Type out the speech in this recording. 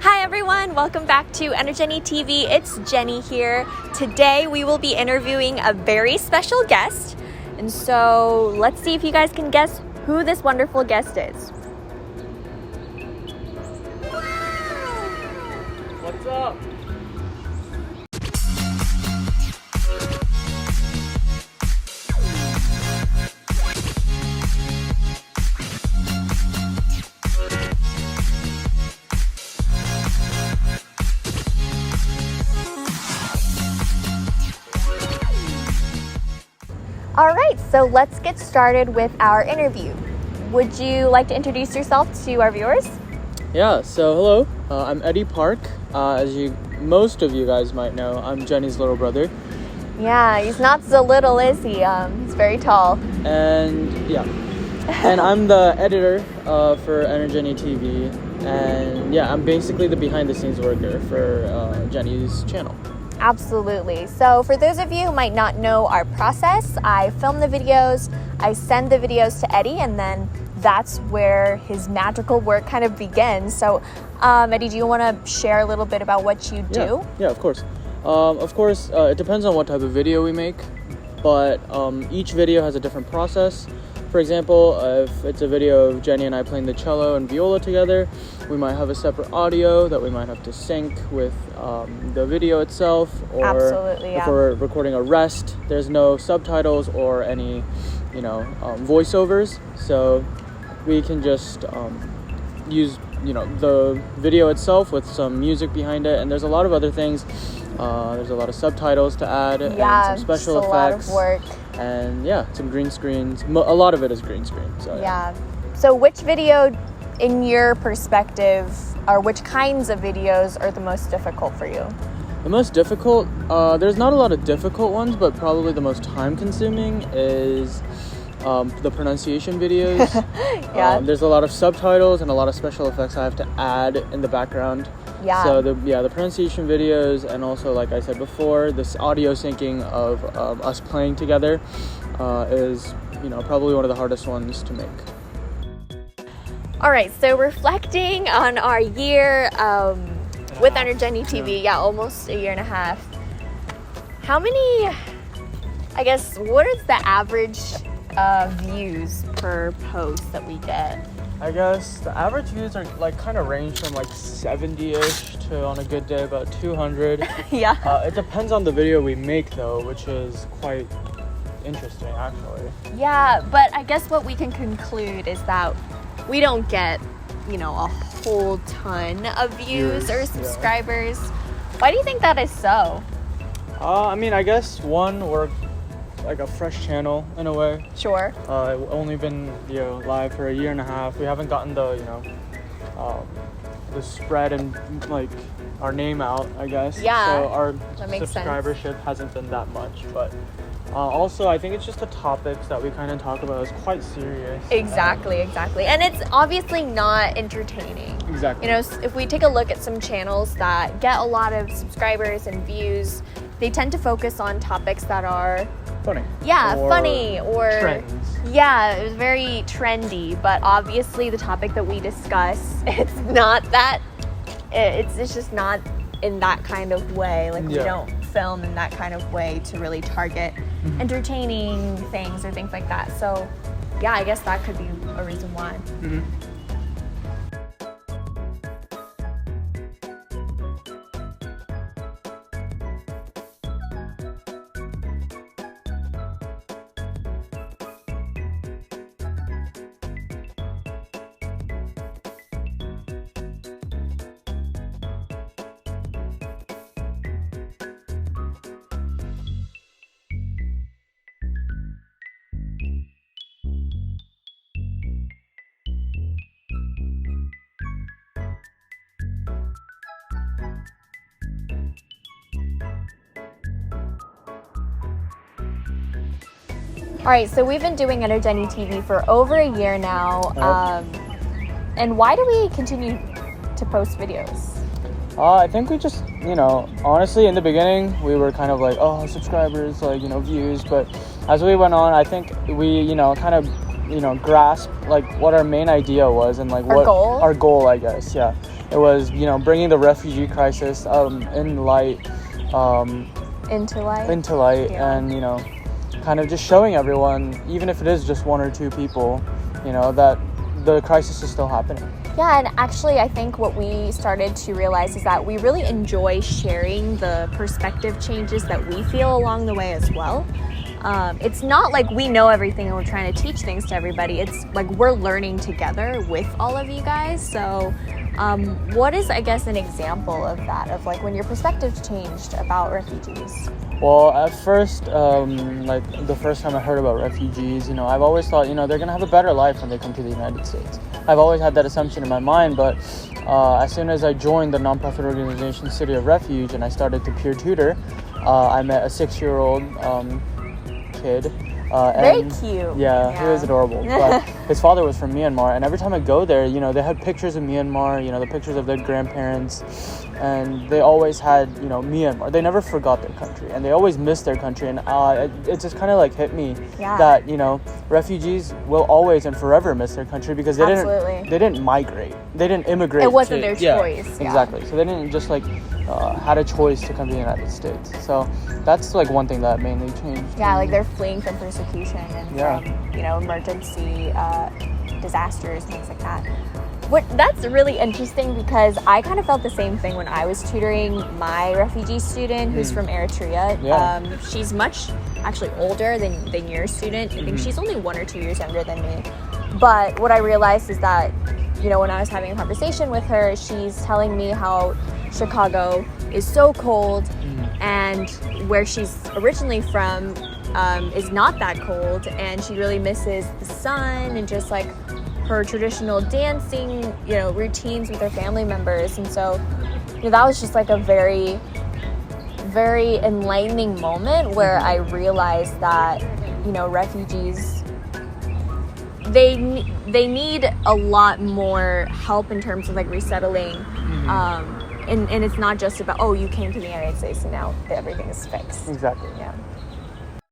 Hi everyone, welcome back to EnerJennyTV. It's Jenny here. Today we will be interviewing a very special guest. And so let's see if you guys can guess who this wonderful guest is. What's up? All right, so let's get started with our interview. Would you like to introduce yourself to our viewers? Yeah, so hello, I'm Eddy Park. As most of you guys might know, I'm Jenny's little brother. Yeah, he's not so little, is he? He's very tall. And yeah, and I'm the editor for EnerJennyTV. And yeah, I'm basically the behind the scenes worker for Jenny's channel. Absolutely. So for those of you who might not know our process, I film the videos, I send the videos to Eddy, and then that's where his magical work kind of begins. So Eddy, do you want to share a little bit about what you do? Yeah, of course. It depends on what type of video we make, but each video has a different process. For example, if it's a video of Jenny and I playing the cello and viola together, we might have a separate audio that we might have to sync with the video itself. Or Absolutely, if we're recording a rest, there's no subtitles or any, voiceovers. So we can just use, the video itself with some music behind it. And there's a lot of other things. There's a lot of subtitles to add and some special effects. A lot of work. And yeah, some green screens. A lot of it is green screen. So yeah. So which video, in your perspective, or which kinds of videos are the most difficult for you? The most difficult, there's not a lot of difficult ones, but probably the most time consuming is the pronunciation videos. Yeah. There's a lot of subtitles and a lot of special effects I have to add in the background. Yeah. So the pronunciation videos, and also, like I said before, this audio syncing of us playing together is probably one of the hardest ones to make. All right, so reflecting on our year with EnerJennyTV, almost a year and a half. How many, what is the average views per post that we get? I guess the average views are kind of range from 70-ish to, on a good day, about 200. Yeah. It depends on the video we make though, which is quite interesting actually. Yeah, but I guess what we can conclude is that we don't get, a whole ton of views or subscribers. Yeah. Why do you think that is so? I guess one, we're a fresh channel in a way. Sure. We've only been live for a year and a half. We haven't gotten the the spread and our name out, I guess. Yeah. So our subscribership sense. Hasn't been that much, but also I think it's just the topics that we kind of talk about is quite serious. Exactly. And it's obviously not entertaining. Exactly. If we take a look at some channels that get a lot of subscribers and views, they tend to focus on topics that are funny. Yeah, funny or trends. Yeah, it was very trendy, but obviously the topic that we discuss, it's not that. It's just not in that kind of way. We don't film in that kind of way to really target entertaining things or things like that. So, yeah, I guess that could be a reason why. Mm-hmm. All right, so we've been doing EnerJennyTV for over a year now. And why do we continue to post videos? I think we just, honestly, in the beginning, we were kind of subscribers, views. But as we went on, I think we, kind of, grasped, what our main idea was and, our goal? Our goal, I guess, yeah. It was, you know, bringing the refugee crisis in light, into light, Yeah. and, you know, kind of just showing everyone, even if it is just one or two people, you know, that the crisis is still happening. Yeah, and actually I think what we started to realize is that we really enjoy sharing the perspective changes that we feel along the way as well. It's not like we know everything and we're trying to teach things to everybody. It's like we're learning together with all of you guys. So what is, I guess, an example of that, of like when your perspective changed about refugees? Well, at first, like the first time I heard about refugees, you know, I've always thought, you know, they're gonna have a better life when they come to the United States. I've always had that assumption in my mind, but as soon as I joined the nonprofit organization City of Refuge and I started to peer tutor, I met a 6-year-old kid. Very cute. Yeah, he was adorable. But his father was from Myanmar, and every time I go there, you know, they had pictures of Myanmar, you know, the pictures of their grandparents, and they always had, you know, Myanmar. They never forgot their country, and they always missed their country, and it just kind of like hit me that, you know, refugees will always and forever miss their country because they didn't migrate, they didn't immigrate. It wasn't their choice. Yeah, exactly. So they didn't just like had a choice to come to the United States. So that's like one thing that mainly changed. Yeah, like they're fleeing from persecution and from, you know, emergency disasters and things like that. That's really interesting because I kind of felt the same thing when I was tutoring my refugee student who's from Eritrea. Yeah. She's much actually older than your student. I think she's only 1 or 2 years younger than me. But what I realized is that, you know, when I was having a conversation with her, she's telling me how Chicago is so cold and where she's originally from is not that cold, and she really misses the sun and just like her traditional dancing, you know, routines with her family members. And so, you know, that was just like a very, very enlightening moment where I realized that, you know, refugees, they need a lot more help in terms of like resettling. And it's not just about, oh, you came to the United States and now everything is fixed. Exactly. Yeah.